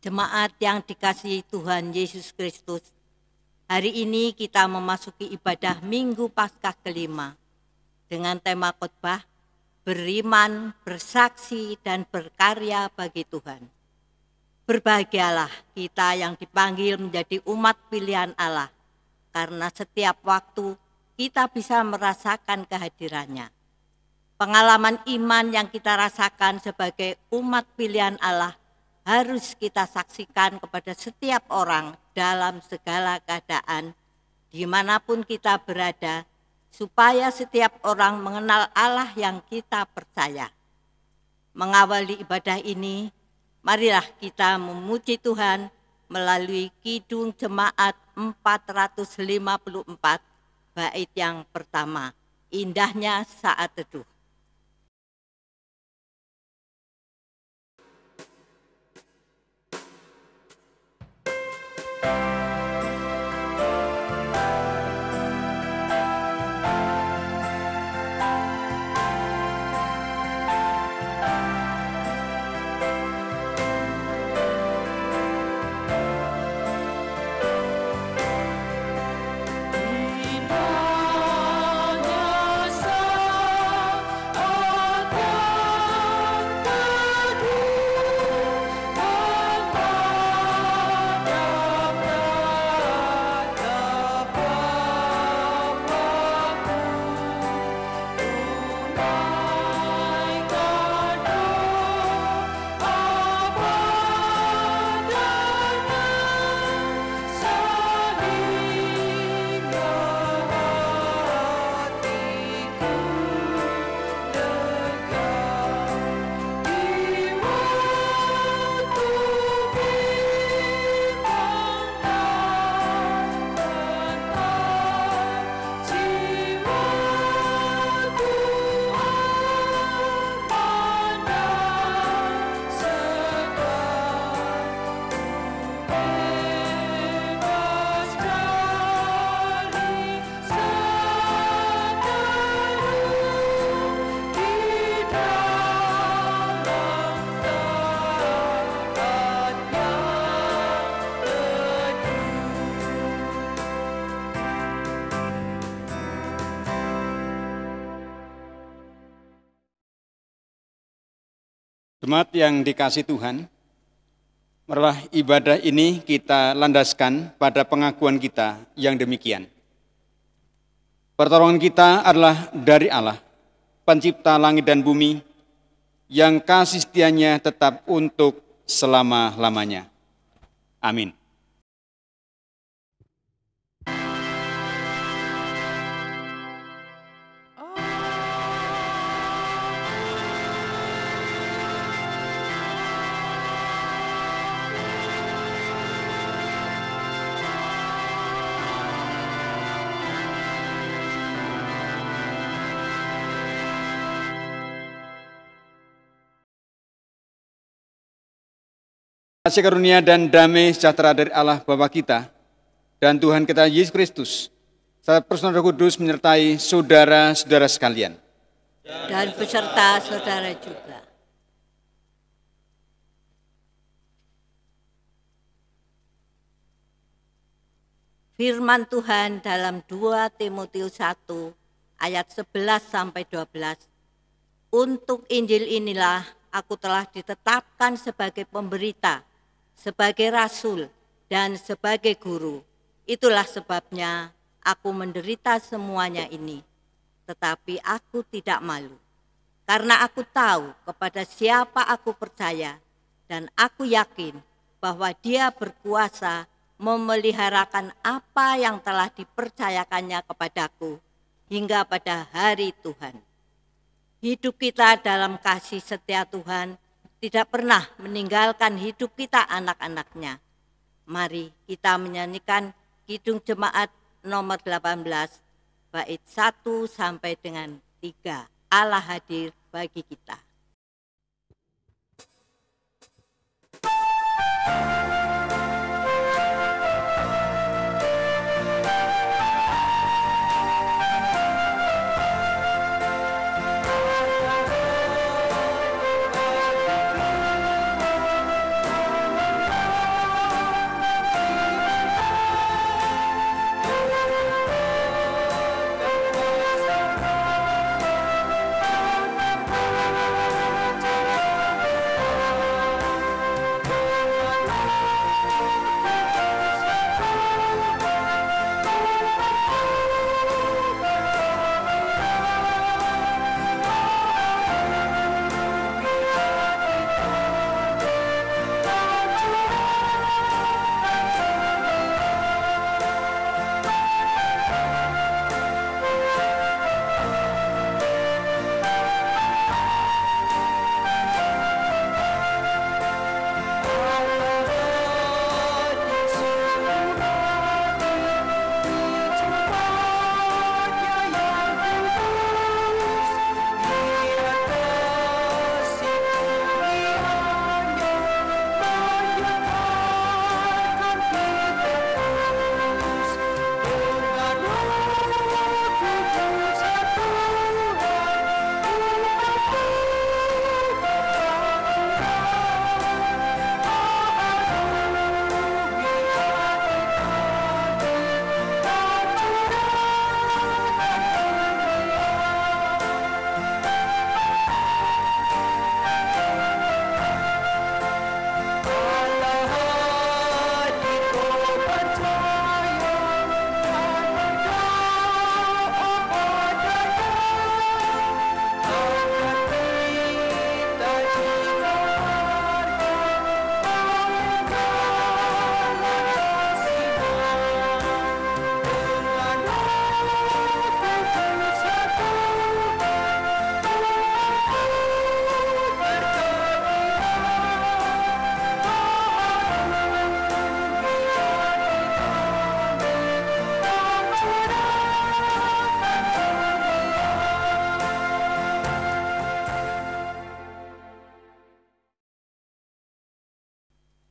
Jemaat yang dikasihi Tuhan Yesus Kristus, hari ini kita memasuki ibadah Minggu Paskah kelima dengan tema khotbah beriman, bersaksi, dan berkarya bagi Tuhan. Berbahagialah kita yang dipanggil menjadi umat pilihan Allah, karena setiap waktu kita bisa merasakan kehadirannya. Pengalaman iman yang kita rasakan sebagai umat pilihan Allah harus kita saksikan kepada setiap orang dalam segala keadaan, dimanapun kita berada, supaya setiap orang mengenal Allah yang kita percaya. Mengawali ibadah ini, marilah kita memuji Tuhan melalui Kidung Jemaat 454, bait yang pertama, indahnya saat teduh. Jemaat yang dikasihi Tuhan, marilah ibadah ini kita landaskan pada pengakuan kita yang demikian. Pertolongan kita adalah dari Allah, pencipta langit dan bumi, yang kasih setianya tetap untuk selama-lamanya. Amin. Kasih karunia dan damai sejahtera dari Allah Bapa kita dan Tuhan kita Yesus Kristus, serta persekutuan Roh Kudus menyertai saudara-saudara sekalian. Dan beserta saudara juga. Firman Tuhan dalam 2 Timotius 1 ayat 11-12. Untuk Injil inilah aku telah ditetapkan sebagai pemberita, sebagai rasul, dan sebagai guru. Itulah sebabnya aku menderita semuanya ini. Tetapi aku tidak malu, karena aku tahu kepada siapa aku percaya, dan aku yakin bahwa Dia berkuasa memeliharakan apa yang telah dipercayakannya kepadaku hingga pada hari Tuhan. Hidup kita dalam kasih setia Tuhan tidak pernah meninggalkan hidup kita anak-anaknya. Mari kita menyanyikan Kidung Jemaat nomor 18, bait 1 sampai dengan 3. Allah hadir bagi kita.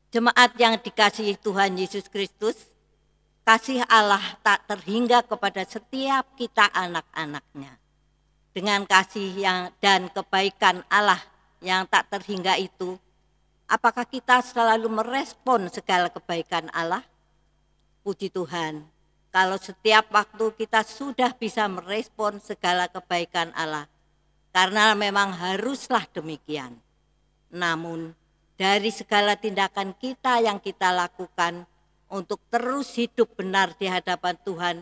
Jemaat yang dikasihi Tuhan Yesus Kristus, kasih Allah tak terhingga kepada setiap kita anak-anaknya. Dengan kasih dan kebaikan Allah yang tak terhingga itu, apakah kita selalu merespon segala kebaikan Allah? Puji Tuhan, kalau setiap waktu kita sudah bisa merespon segala kebaikan Allah, karena memang haruslah demikian. Namun, dari segala tindakan kita yang kita lakukan untuk terus hidup benar di hadapan Tuhan,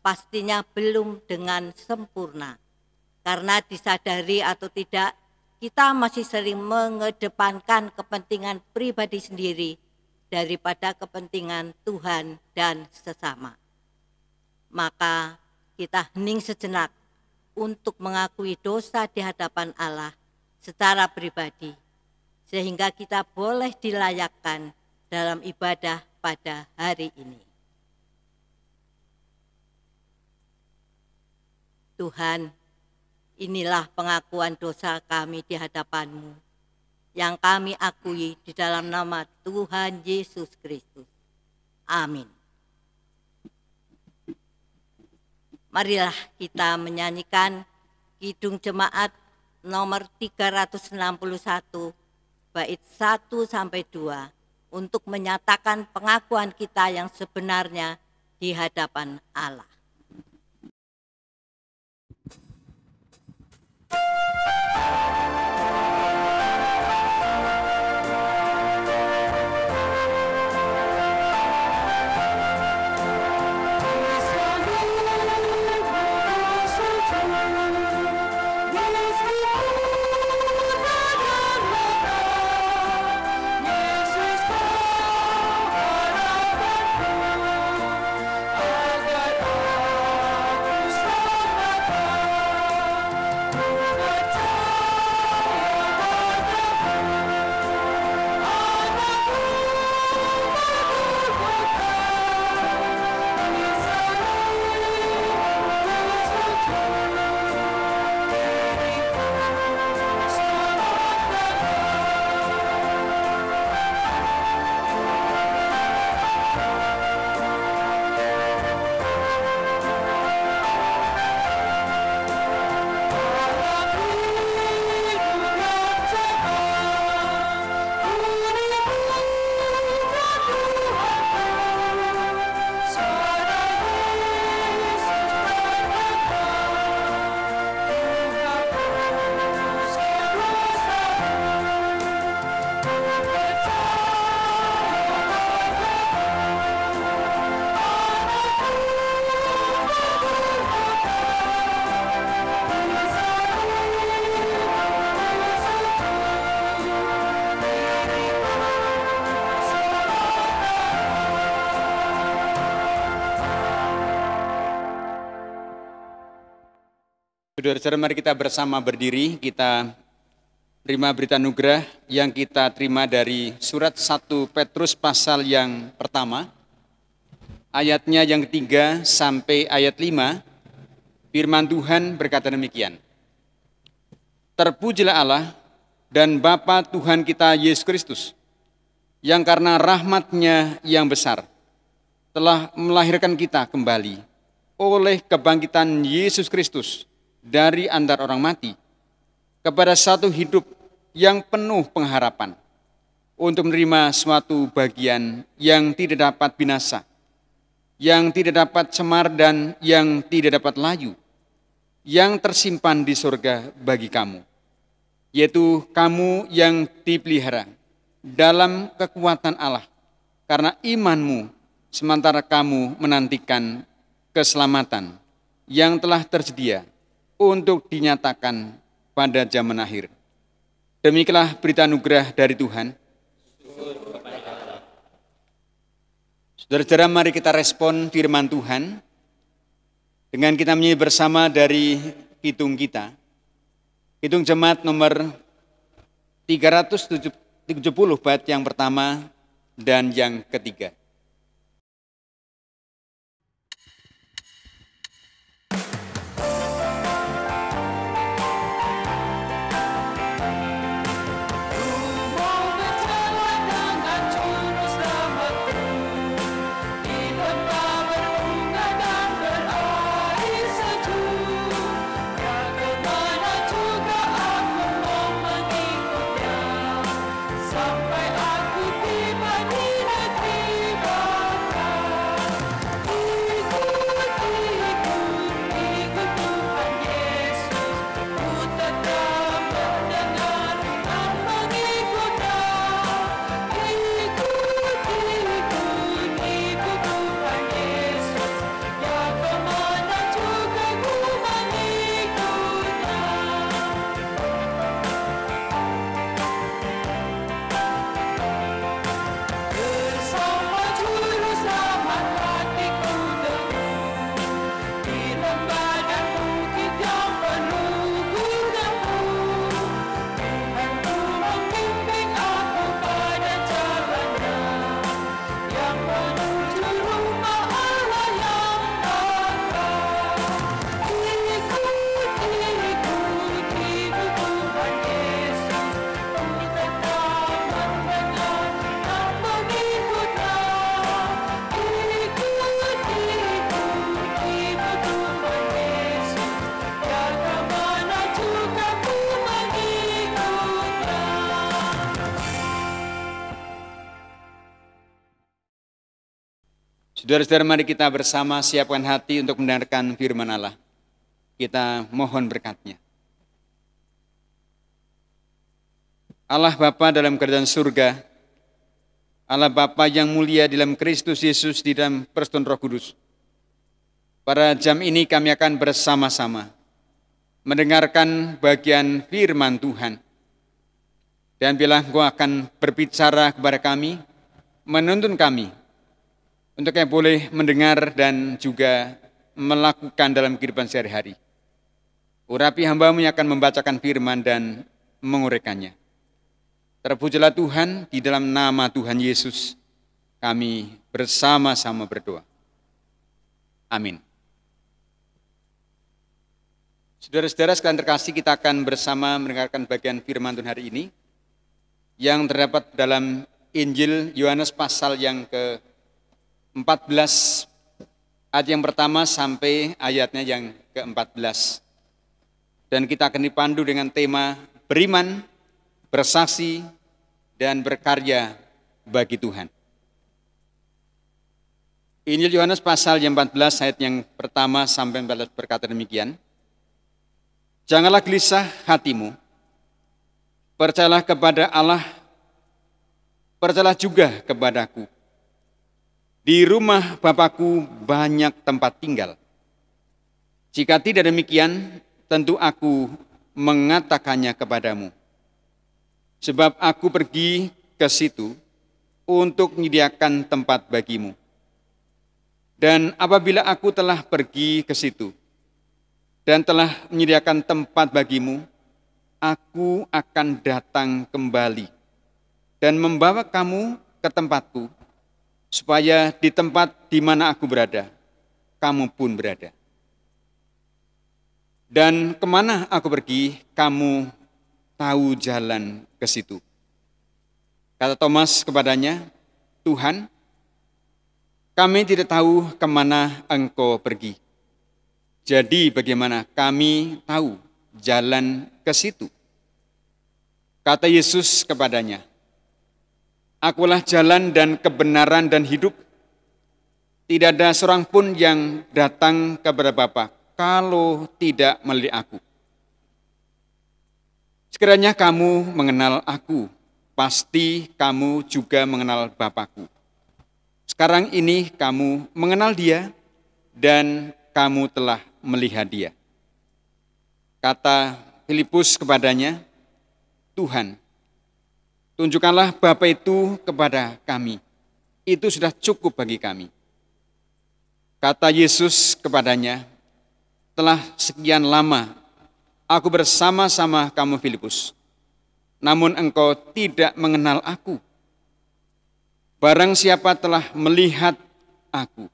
pastinya belum dengan sempurna. Karena disadari atau tidak, kita masih sering mengedepankan kepentingan pribadi sendiri daripada kepentingan Tuhan dan sesama. Maka kita hening sejenak untuk mengakui dosa di hadapan Allah secara pribadi, sehingga kita boleh dilayakkan dalam ibadah pada hari ini. Tuhan, inilah pengakuan dosa kami di hadapan-Mu, yang kami akui di dalam nama Tuhan Yesus Kristus. Amin. Marilah kita menyanyikan Kidung Jemaat nomor 361, bait 1 sampai 2, untuk menyatakan pengakuan kita yang sebenarnya di hadapan Allah. Saudara-saudara, mari kita bersama berdiri, kita terima berita anugerah yang kita terima dari surat 1 Petrus pasal yang pertama, ayatnya yang ketiga sampai ayat 5, firman Tuhan berkata demikian. Terpujilah Allah dan Bapa Tuhan kita Yesus Kristus, yang karena rahmat-Nya yang besar telah melahirkan kita kembali oleh kebangkitan Yesus Kristus dari antara orang mati kepada satu hidup yang penuh pengharapan untuk menerima suatu bagian yang tidak dapat binasa, yang tidak dapat cemar dan yang tidak dapat layu, yang tersimpan di surga bagi kamu, yaitu kamu yang dipelihara dalam kekuatan Allah karena imanmu, sementara kamu menantikan keselamatan yang telah tersedia untuk dinyatakan pada zaman akhir. Demikianlah berita anugerah dari Tuhan. Saudara-saudara, mari kita respon firman Tuhan dengan kita menyanyi bersama dari kidung kita. Kidung Jemaat nomor 370 bait yang pertama dan yang ketiga. Dengan Saudara-saudara, mari kita bersama siapkan hati untuk mendengarkan firman Allah. Kita mohon berkat-Nya. Allah Bapa dalam kerajaan surga, Allah Bapa yang mulia dalam Kristus Yesus di dalam persekutuan Roh Kudus. Pada jam ini kami akan bersama-sama mendengarkan bagian firman Tuhan. Dan bila Engkau akan berbicara kepada kami, menuntun kami, untuk yang boleh mendengar dan juga melakukan dalam kehidupan sehari-hari. Urapi hamba-Mu yang akan membacakan firman dan menguraikannya. Terpujilah Tuhan, di dalam nama Tuhan Yesus, kami bersama-sama berdoa. Amin. Saudara-saudara sekalian terkasih, kita akan bersama mendengarkan bagian firman Tuhan hari ini, yang terdapat dalam Injil Yohanes pasal yang ke-14, ayat yang pertama sampai ayatnya yang ke-14. Dan kita akan dipandu dengan tema beriman, bersaksi, dan berkarya bagi Tuhan. Injil Yohanes pasal yang 14 ayat yang pertama sampai 14 berkata demikian. Janganlah gelisah hatimu, percayalah kepada Allah, percayalah juga kepadaku. Di rumah Bapakku banyak tempat tinggal. Jika tidak demikian, tentu aku mengatakannya kepadamu. Sebab aku pergi ke situ untuk menyediakan tempat bagimu. Dan apabila aku telah pergi ke situ dan telah menyediakan tempat bagimu, aku akan datang kembali dan membawa kamu ke tempatku, supaya di tempat di mana aku berada, kamu pun berada. Dan kemana aku pergi, kamu tahu jalan ke situ. Kata Thomas kepadanya, Tuhan, kami tidak tahu kemana Engkau pergi. Jadi bagaimana kami tahu jalan ke situ? Kata Yesus kepadanya, Akulah jalan dan kebenaran dan hidup. Tidak ada seorang pun yang datang kepada Bapa kalau tidak melalui aku. Sekiranya kamu mengenal aku, pasti kamu juga mengenal Bapakku. Sekarang ini kamu mengenal Dia dan kamu telah melihat Dia. Kata Filipus kepadanya, Tuhan, tunjukkanlah Bapa itu kepada kami. Itu sudah cukup bagi kami. Kata Yesus kepadanya, telah sekian lama aku bersama-sama kamu Filipus, namun engkau tidak mengenal aku. Barang siapa telah melihat aku,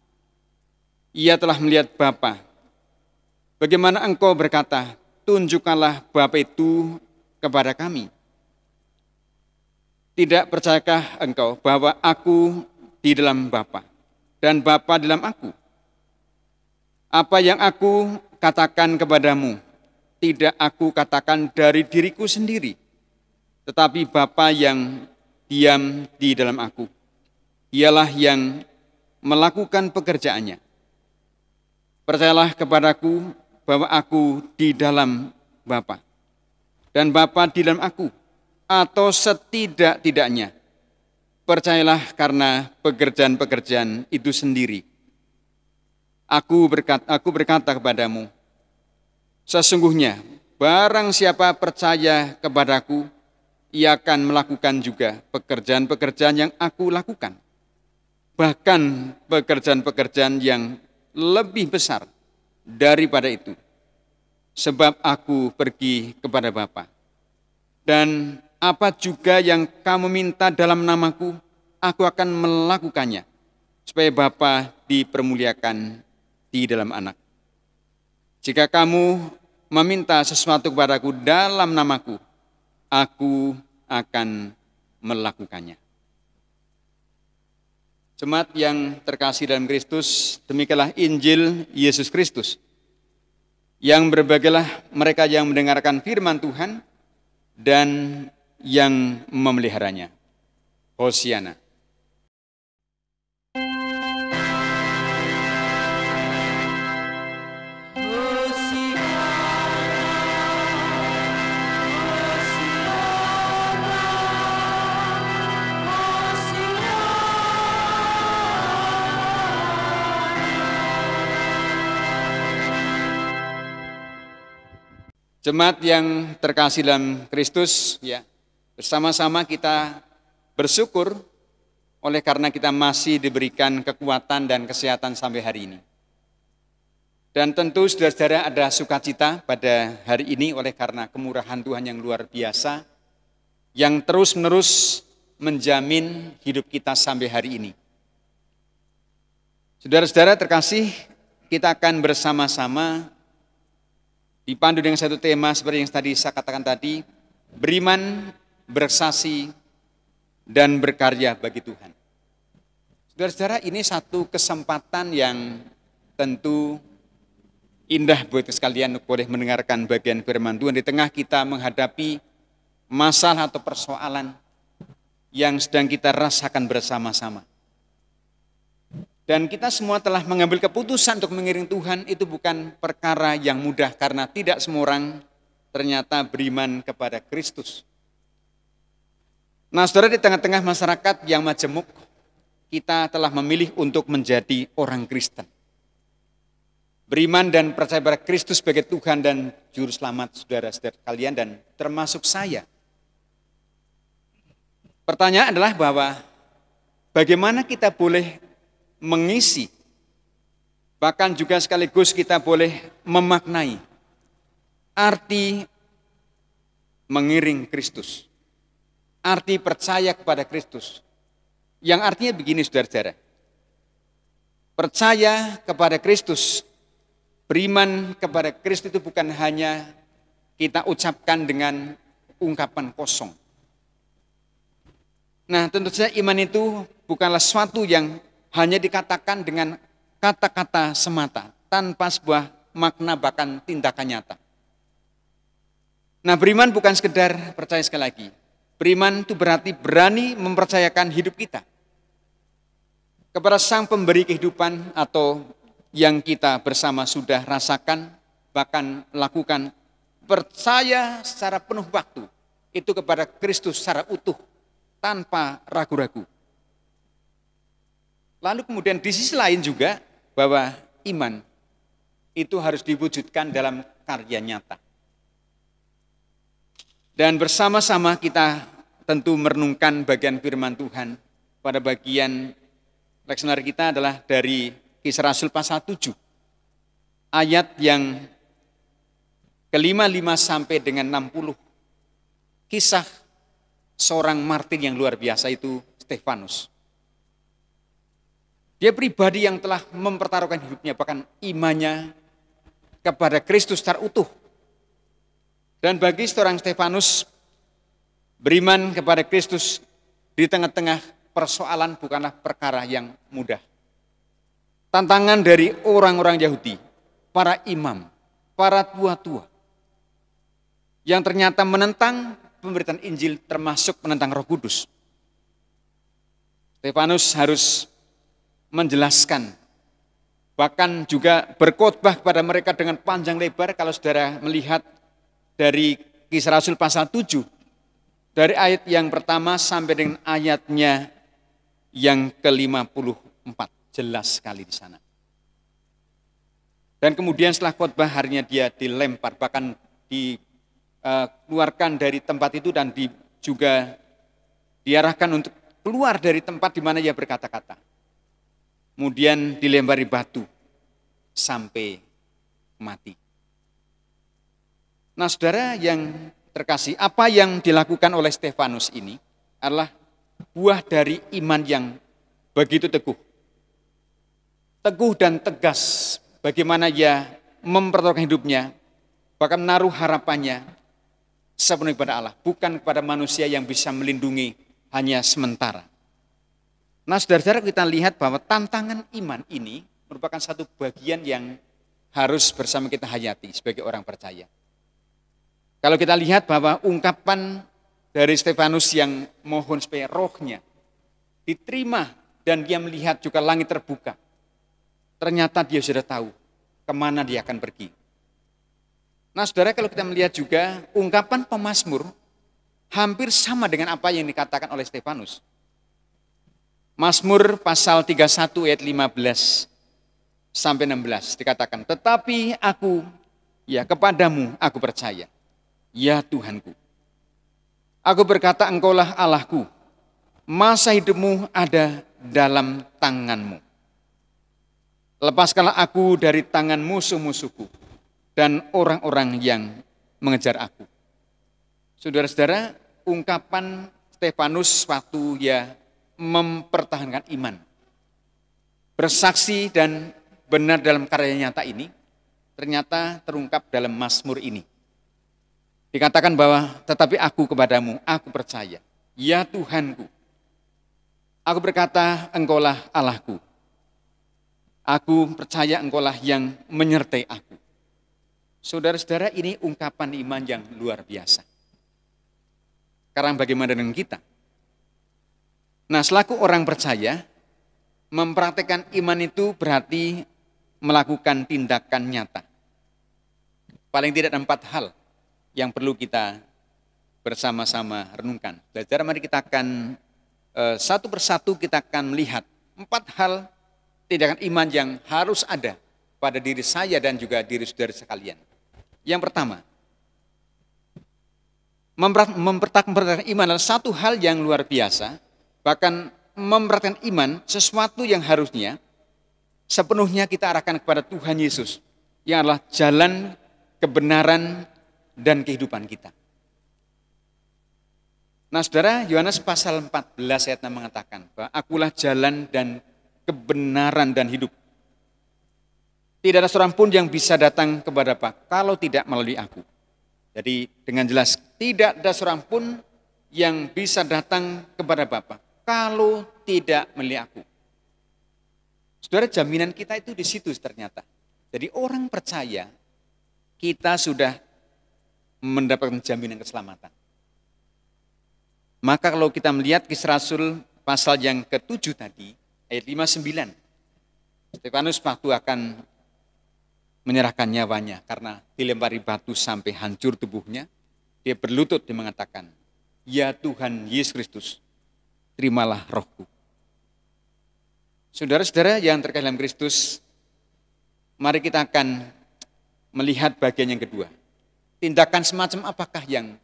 ia telah melihat Bapa. Bagaimana engkau berkata, tunjukkanlah Bapa itu kepada kami? Tidak percayakah engkau bahwa aku di dalam Bapa dan Bapa di dalam aku? Apa yang aku katakan kepadamu, tidak aku katakan dari diriku sendiri, tetapi Bapa yang diam di dalam aku, Dialah yang melakukan pekerjaannya. Percayalah kepadaku bahwa aku di dalam Bapa dan Bapa di dalam aku, atau setidak-tidaknya percayalah karena pekerjaan-pekerjaan itu sendiri. Aku berkata kepadamu, sesungguhnya barang siapa percaya kepadaku, ia akan melakukan juga pekerjaan-pekerjaan yang aku lakukan. Bahkan pekerjaan-pekerjaan yang lebih besar daripada itu. Sebab aku pergi kepada Bapa. Dan apa juga yang kamu minta dalam namaku, aku akan melakukannya. Supaya Bapa dipermuliakan di dalam Anak. Jika kamu meminta sesuatu kepadaku dalam namaku, aku akan melakukannya. Jemaat yang terkasih dalam Kristus, demikianlah Injil Yesus Kristus. Yang berbahagialah mereka yang mendengarkan firman Tuhan dan yang memeliharanya. Hosiana. Jemaat yang terkasih dalam Kristus, ya, bersama-sama kita bersyukur oleh karena kita masih diberikan kekuatan dan kesehatan sampai hari ini. Dan tentu saudara-saudara ada sukacita pada hari ini oleh karena kemurahan Tuhan yang luar biasa yang terus-menerus menjamin hidup kita sampai hari ini. Saudara-saudara terkasih, kita akan bersama-sama dipandu dengan satu tema seperti yang tadi saya katakan tadi, beriman, bersaksi, dan berkarya bagi Tuhan. Saudara-saudara, ini satu kesempatan yang tentu indah buat sekalian boleh mendengarkan bagian firman Tuhan di tengah kita menghadapi masalah atau persoalan yang sedang kita rasakan bersama-sama. Dan kita semua telah mengambil keputusan untuk mengiring Tuhan, itu bukan perkara yang mudah karena tidak semua orang ternyata beriman kepada Kristus. Nah, saudara, di tengah-tengah masyarakat yang majemuk, kita telah memilih untuk menjadi orang Kristen. Beriman dan percaya pada Kristus sebagai Tuhan dan Juru Selamat saudara-saudara kalian dan termasuk saya. Pertanyaan adalah bahwa bagaimana kita boleh mengisi, bahkan juga sekaligus kita boleh memaknai arti mengiring Kristus, arti percaya kepada Kristus, yang artinya begini saudara-saudara, percaya kepada Kristus, beriman kepada Kristus itu bukan hanya kita ucapkan dengan ungkapan kosong. Nah, tentu saja iman itu bukanlah sesuatu yang hanya dikatakan dengan kata-kata semata, tanpa sebuah makna bahkan tindakan nyata. Nah, beriman bukan sekedar percaya sekali lagi. Beriman itu berarti berani mempercayakan hidup kita kepada Sang Pemberi kehidupan atau yang kita bersama sudah rasakan, bahkan lakukan, percaya secara penuh waktu, itu kepada Kristus secara utuh, tanpa ragu-ragu. Lalu kemudian di sisi lain juga bahwa iman itu harus diwujudkan dalam karya nyata. Dan bersama-sama kita tentu merenungkan bagian firman Tuhan. Pada bagian leksioner kita adalah dari Kisah Rasul pasal 7. Ayat yang ke-55 sampai dengan 60. Kisah seorang martir yang luar biasa itu Stefanus. Dia pribadi yang telah mempertaruhkan hidupnya, bahkan imannya kepada Kristus secara utuh. Dan bagi seorang Stefanus, beriman kepada Kristus di tengah-tengah persoalan bukanlah perkara yang mudah. Tantangan dari orang-orang Yahudi, para imam, para tua-tua, yang ternyata menentang pemberitaan Injil termasuk menentang Roh Kudus. Stefanus harus menjelaskan, bahkan juga berkhotbah kepada mereka dengan panjang lebar. Kalau saudara melihat dari Kisah Rasul pasal 7, dari ayat yang pertama sampai dengan ayatnya yang ke-54, jelas sekali di sana. Dan kemudian setelah khotbah harinya dia dilempar, bahkan dikeluarkan dari tempat itu dan juga diarahkan untuk keluar dari tempat di mana ia berkata-kata. Kemudian dilempari batu sampai mati. Nah, saudara yang terkasih, apa yang dilakukan oleh Stefanus ini adalah buah dari iman yang begitu teguh. Teguh dan tegas bagaimana ia mempertaruhkan hidupnya, bahkan menaruh harapannya sepenuhnya kepada Allah, bukan kepada manusia yang bisa melindungi hanya sementara. Nah, saudara-saudara, kita lihat bahwa tantangan iman ini merupakan satu bagian yang harus bersama kita hayati sebagai orang percaya. Kalau kita lihat bahwa ungkapan dari Stefanus yang mohon supaya rohnya diterima dan dia melihat juga langit terbuka, ternyata dia sudah tahu kemana dia akan pergi. Nah, saudara, kalau kita melihat juga ungkapan pemazmur hampir sama dengan apa yang dikatakan oleh Stefanus. Mazmur pasal 31 ayat 15 sampai 16 dikatakan, tetapi aku, ya kepadamu aku percaya. ya Tuhanku. Aku berkata, Engkaulah Allahku, masa hidupmu ada dalam tanganmu. Lepaskanlah aku dari tangan musuh-musuhku dan orang-orang yang mengejar aku. Saudara-saudara, ungkapan Stefanus waktu ia mempertahankan iman, bersaksi dan benar dalam karya nyata ini, ternyata terungkap dalam Mazmur ini. Dikatakan bahwa, tetapi aku kepadamu, aku percaya, ya Tuhanku. Aku berkata, Engkaulah Allahku. Aku percaya Engkaulah yang menyertai aku. Saudara-saudara, ini ungkapan iman yang luar biasa. Sekarang bagaimana dengan kita? Nah, selaku orang percaya, mempraktekkan iman itu berarti melakukan tindakan nyata. Paling tidak ada 4 hal yang perlu kita bersama-sama renungkan. Belajar, mari kita akan satu persatu kita akan melihat 4 hal tindakan iman yang harus ada pada diri saya dan juga diri saudara sekalian. Yang pertama, mempraktikkan iman adalah satu hal yang luar biasa, bahkan mempraktikkan iman sesuatu yang harusnya sepenuhnya kita arahkan kepada Tuhan Yesus, yang adalah jalan, kebenaran, dan kehidupan kita. Nah saudara, Yohanes pasal 14 ayat 6 mengatakan bahwa akulah jalan dan kebenaran dan hidup. Tidak ada seorang pun yang bisa datang kepada Bapa kalau tidak melalui aku. Jadi dengan jelas, tidak ada seorang pun yang bisa datang kepada Bapa kalau tidak melalui aku. Saudara, jaminan kita itu di situ ternyata. Jadi orang percaya, kita sudah mendapatkan jaminan keselamatan. Maka kalau kita melihat Kisah Rasul pasal yang ke-7 tadi, ayat 59, Stefanus waktu akan menyerahkan nyawanya karena dilempari batu sampai hancur tubuhnya, dia berlutut, dia mengatakan, ya Tuhan Yesus Kristus, terimalah rohku. Saudara-saudara yang terkait dalam Kristus, mari kita akan melihat bagian yang kedua. Tindakan semacam apakah yang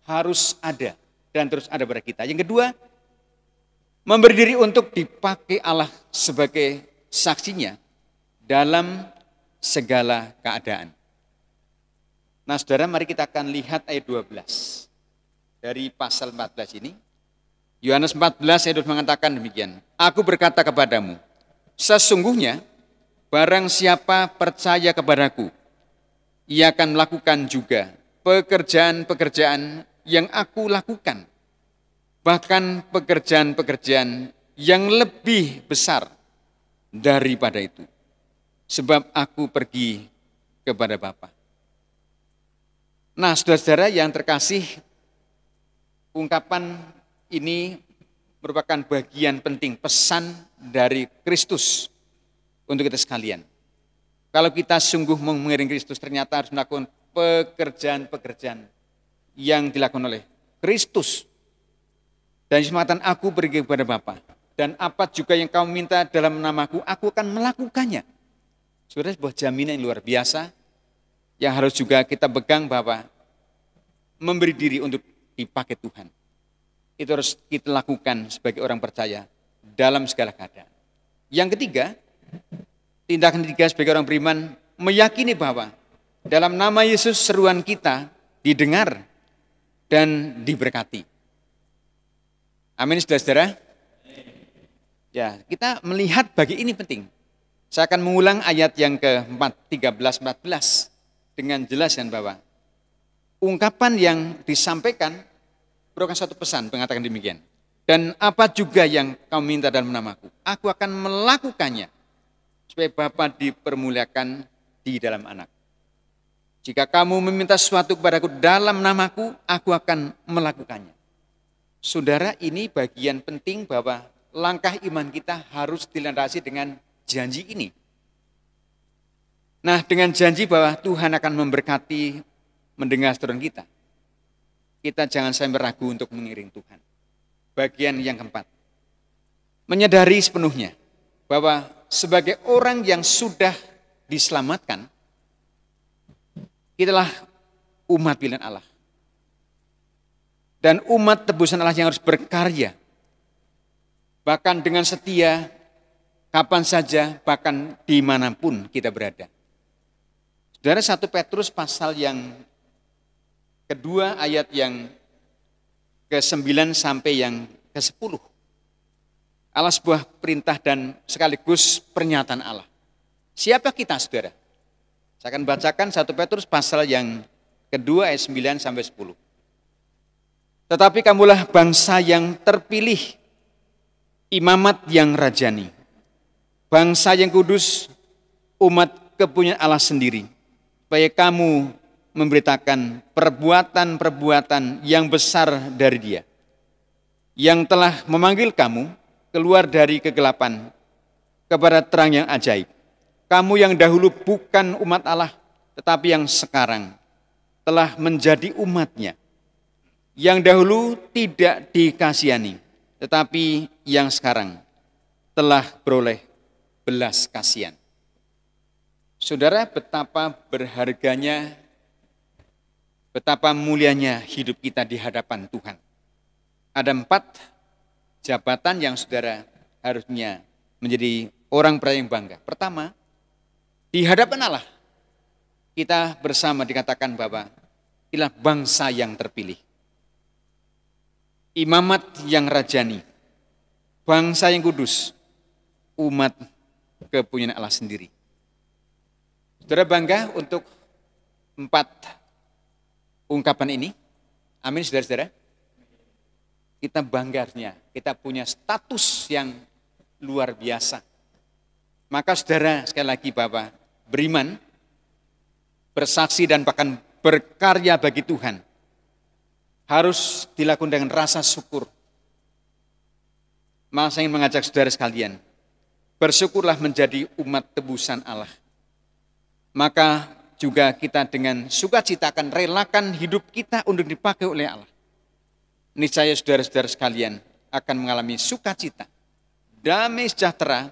harus ada dan terus ada pada kita. Yang kedua, memberi diri untuk dipakai Allah sebagai saksinya dalam segala keadaan. Nah saudara, mari kita akan lihat ayat 12 dari pasal 14 ini. Yohanes 14 ayat 12 mengatakan demikian. Aku berkata kepadamu, sesungguhnya barang siapa percaya kepadaku, ia akan melakukan juga pekerjaan-pekerjaan yang aku lakukan. Bahkan pekerjaan-pekerjaan yang lebih besar daripada itu. Sebab aku pergi kepada Bapa. Nah, saudara-saudara yang terkasih, ungkapan ini merupakan bagian penting pesan dari Kristus untuk kita sekalian. Kalau kita sungguh mengiring Kristus, ternyata harus melakukan pekerjaan-pekerjaan yang dilakukan oleh Kristus. Dan Yesus mengatakan, aku pergi kepada Bapa. Dan apa juga yang kau minta dalam namaku, aku akan melakukannya. Saudara, sebuah jaminan yang luar biasa yang harus juga kita pegang bahwa memberi diri untuk dipakai Tuhan. Itu harus kita lakukan sebagai orang percaya dalam segala keadaan. Yang ketiga, tindakan ketiga sebagai orang beriman, meyakini bahwa dalam nama Yesus seruan kita didengar dan diberkati. Amin, saudara-saudara. Ya, kita melihat bagi ini penting. Saya akan mengulang ayat yang ke-13-14 dengan jelas dan bahwa ungkapan yang disampaikan merupakan satu pesan mengatakan demikian. Dan apa juga yang kau minta dalam namaku, aku akan melakukannya supaya Bapa dipermuliakan di dalam Anak. Jika kamu meminta sesuatu kepadaku dalam namaku, aku akan melakukannya. Saudara, ini bagian penting bahwa langkah iman kita harus dilandasi dengan janji ini. Nah, dengan janji bahwa Tuhan akan memberkati mendengar seruan kita. Kita jangan sampai ragu untuk mengiring Tuhan. Bagian yang keempat, menyadari sepenuhnya bahwa sebagai orang yang sudah diselamatkan, kitalah umat pilihan Allah. dan umat tebusan Allah yang harus berkarya, bahkan dengan setia, kapan saja, bahkan dimanapun kita berada. Saudara, 1 Petrus pasal yang kedua ayat yang ke-9 sampai yang ke-10. Allah sebuah perintah dan sekaligus pernyataan Allah. Siapa kita, saudara? Saya akan bacakan 1 Petrus pasal yang kedua ayat 9 sampai 10. Tetapi kamulah bangsa yang terpilih, imamat yang rajani, bangsa yang kudus, umat kepunyaan Allah sendiri, supaya kamu memberitakan perbuatan-perbuatan yang besar dari Dia, yang telah memanggil kamu keluar dari kegelapan kepada terang yang ajaib. Kamu yang dahulu bukan umat Allah, tetapi yang sekarang telah menjadi umat-Nya. Yang dahulu tidak dikasihani, tetapi yang sekarang telah beroleh belas kasihan. Saudara, betapa berharganya, betapa mulianya hidup kita di hadapan Tuhan. Ada 4 jabatan yang saudara harusnya menjadi orang percaya yang bangga. Pertama, di hadapan Allah, kita bersama dikatakan bahwa inilah bangsa yang terpilih. Imamat yang rajani, bangsa yang kudus, umat kepunyaan Allah sendiri. Saudara bangga untuk 4 ungkapan ini? Amin, saudara-saudara. Kita bangga artinya, kita punya status yang luar biasa. Maka saudara, sekali lagi Bapak, beriman, bersaksi dan bahkan berkarya bagi Tuhan, harus dilakukan dengan rasa syukur. Maka saya ingin mengajak saudara sekalian, bersyukurlah menjadi umat tebusan Allah. Maka juga kita dengan sukacita akan relakan hidup kita untuk dipakai oleh Allah. Niscaya saudara-saudara sekalian akan mengalami sukacita, damai sejahtera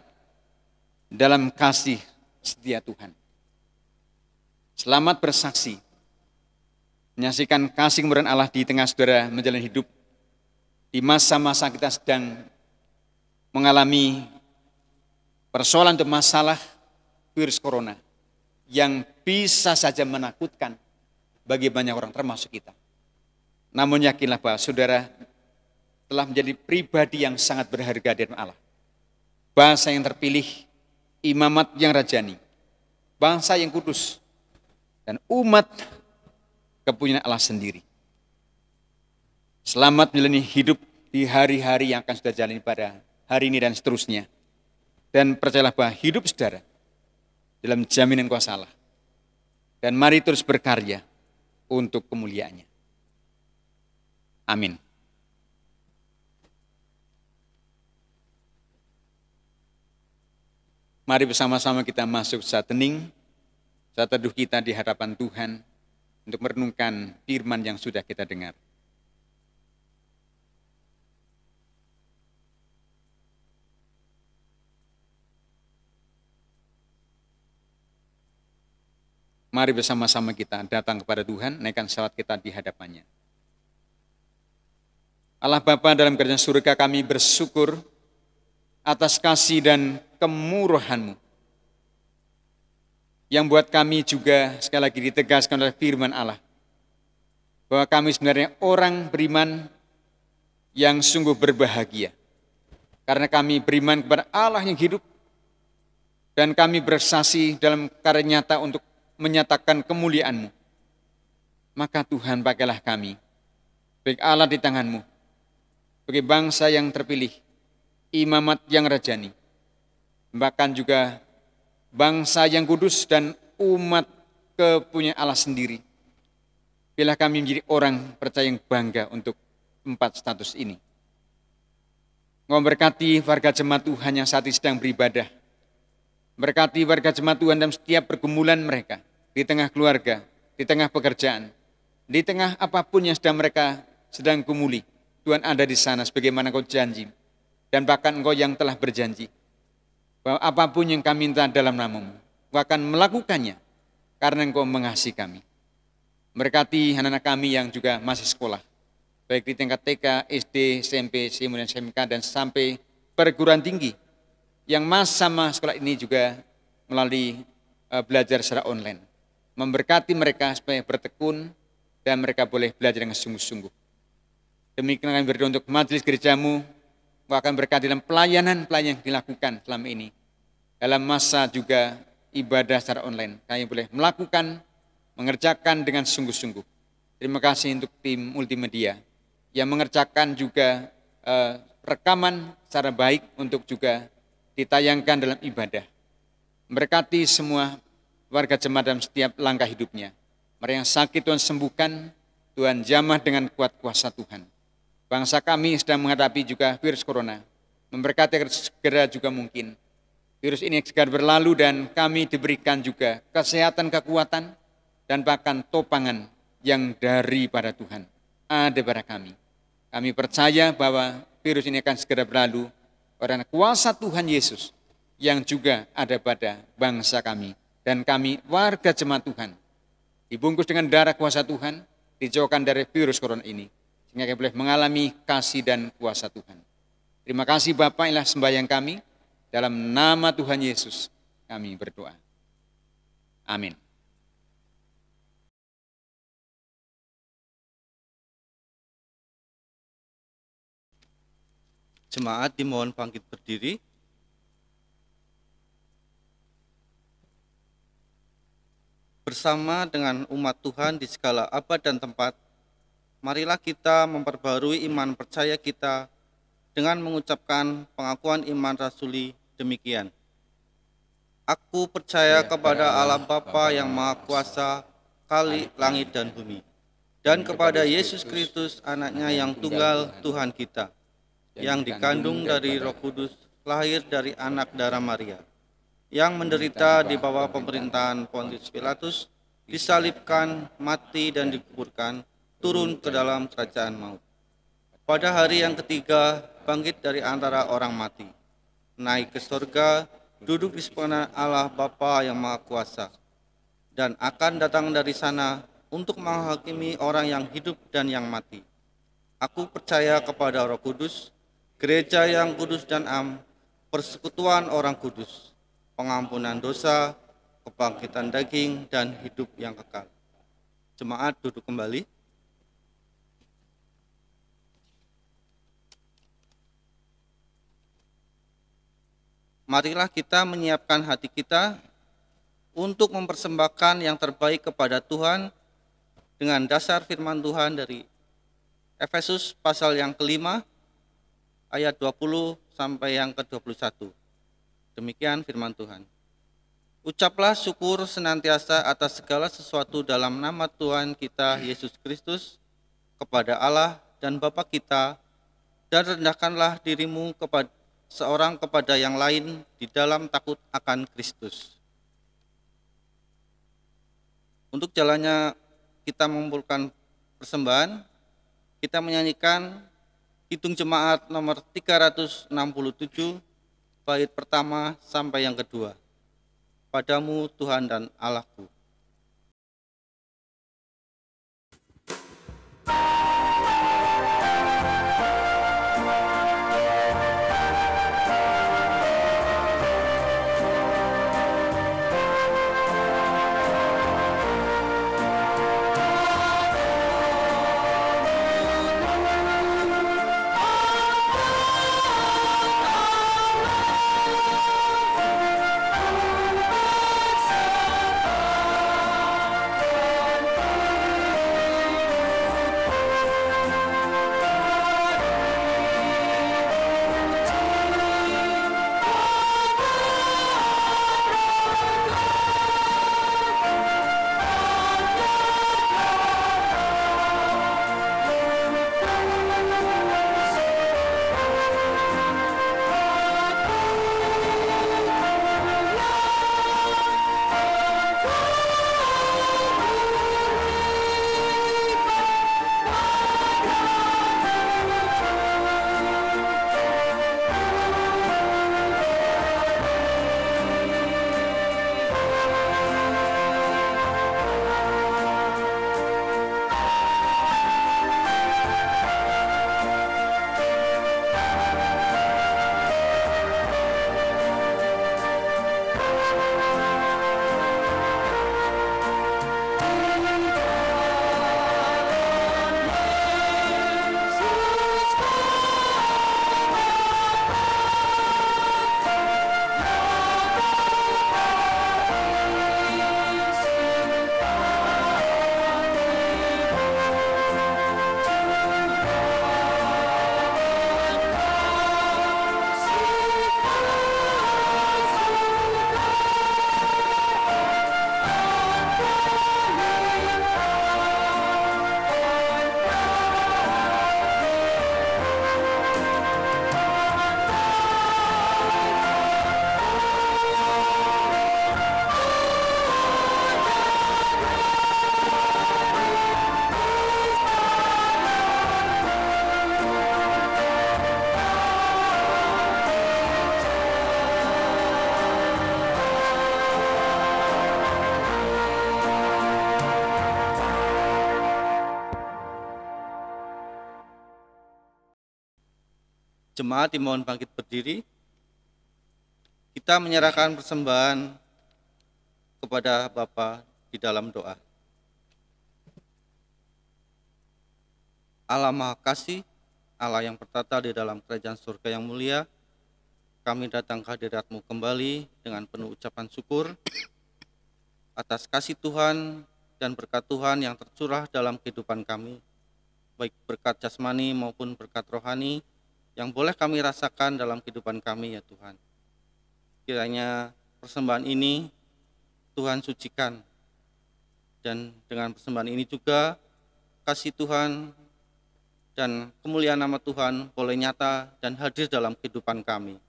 dalam kasih setia Tuhan. Selamat bersaksi, menyaksikan kasih kemurahan Allah di tengah saudara menjalani hidup di masa-masa kita sedang mengalami persoalan atau masalah virus corona yang bisa saja menakutkan bagi banyak orang termasuk kita. Namun yakinlah bahwa saudara telah menjadi pribadi yang sangat berharga di hadapan Allah. Bangsa yang terpilih, imamat yang rajani, bangsa yang kudus, dan umat kepunyaan Allah sendiri. Selamat menjalani hidup di hari-hari yang akan sudah jalani pada hari ini dan seterusnya. Dan percayalah bahwa hidup saudara dalam jaminan kuasa Allah. Dan mari terus berkarya untuk kemuliaannya. Amin. Mari bersama-sama kita masuk saat hening, saat teduh kita di hadapan Tuhan, untuk merenungkan firman yang sudah kita dengar. Mari bersama-sama kita datang kepada Tuhan, naikkan salawat kita di hadapannya. Allah Bapa dalam kerajaan surga, kami bersyukur atas kasih dan kemurahan-Mu yang buat kami juga sekali lagi ditegaskan oleh firman Allah, bahwa kami sebenarnya orang beriman yang sungguh berbahagia, karena kami beriman kepada Allah yang hidup, dan kami bersaksi dalam karya nyata untuk menyatakan kemuliaan-Mu. Maka Tuhan, pakailah kami, baik Allah di tangan-Mu, sebagai bangsa yang terpilih, imamat yang rajani, bahkan juga bangsa yang kudus dan umat kepunyaan Allah sendiri. Bila kami menjadi orang percaya yang bangga untuk 4 status ini. Memberkati warga jemaat Tuhan yang saat ini sedang beribadah. Berkati warga jemaat Tuhan dalam setiap pergumulan mereka, di tengah keluarga, di tengah pekerjaan, di tengah apapun yang mereka sedang gumuli. Tuhan ada di sana sebagaimana Engkau janji, dan bahkan Engkau yang telah berjanji, bahwa apapun yang kami minta dalam nama-Mu, Engkau akan melakukannya, karena Engkau mengasihi kami. Berkati anak-anak kami yang juga masih sekolah, baik di tingkat TK, SD, SMP, kemudian SMK, dan sampai perguruan tinggi, yang sama sekolah ini juga melalui belajar secara online. Memberkati mereka supaya bertekun dan mereka boleh belajar dengan sungguh-sungguh. Demikian kami berdoa untuk majelis gerejamu, Engkau akan berkati dalam pelayanan yang dilakukan selama ini. Dalam masa juga ibadah secara online, kami boleh melakukan, mengerjakan dengan sungguh-sungguh. Terima kasih untuk tim multimedia yang mengerjakan juga rekaman secara baik untuk juga ditayangkan dalam ibadah. Berkati semua warga jemaat dalam setiap langkah hidupnya. Mereka yang sakit Tuhan sembuhkan, Tuhan jamah dengan kuat kuasa Tuhan. Bangsa kami sedang menghadapi juga virus corona. Memberkati agar segera juga mungkin virus ini segera berlalu dan kami diberikan juga kesehatan, kekuatan, dan bahkan topangan yang daripada Tuhan ada pada kami. Kami percaya bahwa virus ini akan segera berlalu karena kuasa Tuhan Yesus yang juga ada pada bangsa kami. Dan kami warga jemaat Tuhan dibungkus dengan darah kuasa Tuhan, dijauhkan dari virus corona ini, sehingga kami boleh mengalami kasih dan kuasa Tuhan. Terima kasih Bapak, inilah sembahyang kami. Dalam nama Tuhan Yesus kami berdoa. Amin. Jemaat dimohon bangkit berdiri. Bersama dengan umat Tuhan di segala abad dan tempat, marilah kita memperbarui iman percaya kita dengan mengucapkan pengakuan iman rasuli demikian. Aku percaya kepada Allah Bapa yang Maha Kuasa, Khalik langit dan bumi, dan kepada Yesus Kristus anaknya yang tunggal Tuhan kita, yang dikandung dari Roh Kudus, lahir dari anak darah Maria, yang menderita di bawah pemerintahan Pontius Pilatus, disalibkan, mati dan dikuburkan, turun ke dalam kerajaan maut. Pada hari yang ketiga, bangkit dari antara orang mati, naik ke surga, duduk di sebelah Allah Bapa yang Maha Kuasa, dan akan datang dari sana untuk menghakimi orang yang hidup dan yang mati. Aku percaya kepada Roh Kudus, gereja yang kudus dan am, persekutuan orang kudus, pengampunan dosa, kebangkitan daging, dan hidup yang kekal. Jemaat duduk kembali. Marilah kita menyiapkan hati kita untuk mempersembahkan yang terbaik kepada Tuhan dengan dasar firman Tuhan dari Efesus pasal yang kelima, ayat 20 sampai yang ke-21. Demikian firman Tuhan. Ucaplah syukur senantiasa atas segala sesuatu dalam nama Tuhan kita Yesus Kristus kepada Allah dan Bapa kita, dan rendahkanlah dirimu seorang kepada yang lain di dalam takut akan Kristus. Untuk jalannya kita mengumpulkan persembahan, kita menyanyikan Kidung Jemaat nomor 367, bait pertama sampai yang kedua. Padamu Tuhan dan Allahku. Jemaat dimohon bangkit berdiri. Kita menyerahkan persembahan kepada Bapa di dalam doa. Allah Maha Kasih, Allah yang bertata di dalam kerajaan surga yang mulia, kami datang ke hadirat-Mu kembali dengan penuh ucapan syukur atas kasih Tuhan dan berkat Tuhan yang tercurah dalam kehidupan kami, baik berkat jasmani maupun berkat rohani yang boleh kami rasakan dalam kehidupan kami ya Tuhan. Kiranya persembahan ini Tuhan sucikan, dan dengan persembahan ini juga kasih Tuhan dan kemuliaan nama Tuhan boleh nyata dan hadir dalam kehidupan kami.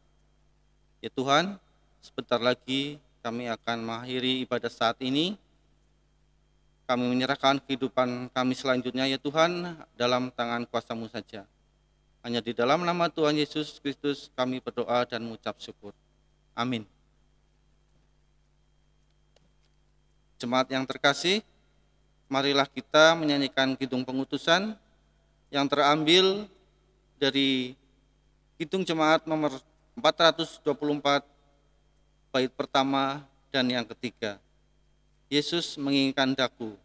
Ya Tuhan, sebentar lagi kami akan mengakhiri ibadah saat ini. Kami menyerahkan kehidupan kami selanjutnya ya Tuhan dalam tangan kuasa-Mu saja. Hanya di dalam nama Tuhan Yesus Kristus kami berdoa dan mengucap syukur. Amin. Jemaat yang terkasih, marilah kita menyanyikan Kidung Pengutusan yang terambil dari Kidung Jemaat nomor 424, bait pertama dan yang ketiga. Yesus menginginkan daku.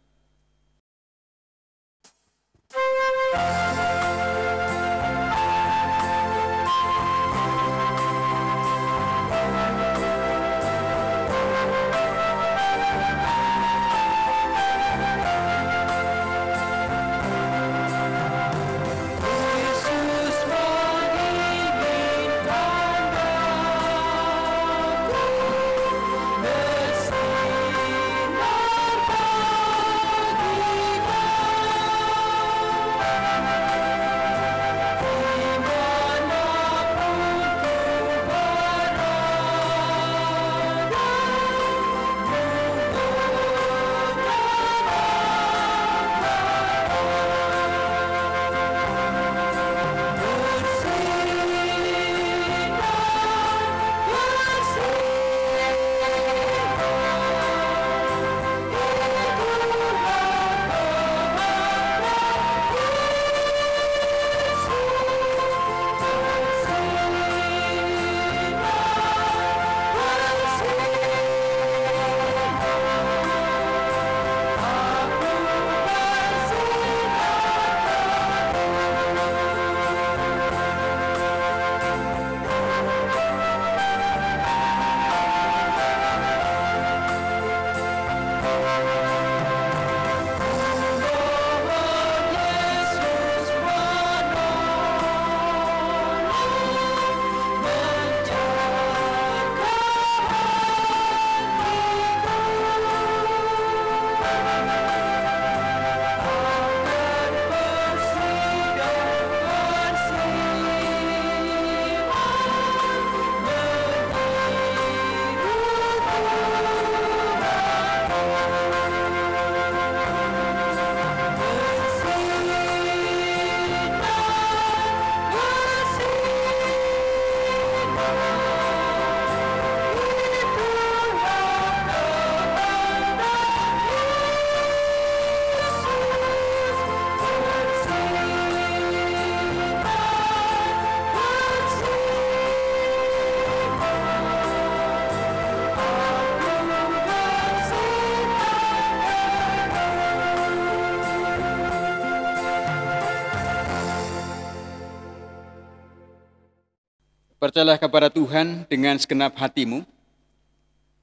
Percayalah kepada Tuhan dengan segenap hatimu,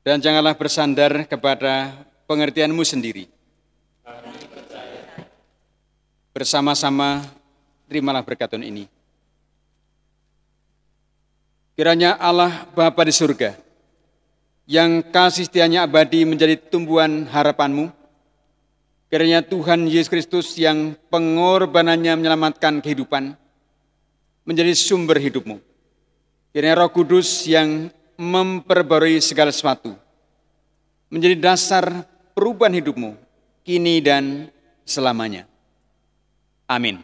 dan janganlah bersandar kepada pengertianmu sendiri. Bersama-sama terimalah berkat Tuhan ini. Kiranya Allah Bapa di surga, yang kasih setianya abadi menjadi tumbuhan harapanmu, kiranya Tuhan Yesus Kristus yang pengorbanannya menyelamatkan kehidupan, menjadi sumber hidupmu. Kiranya Roh Kudus yang memperbarui segala sesuatu, menjadi dasar perubahan hidupmu, kini dan selamanya. Amin.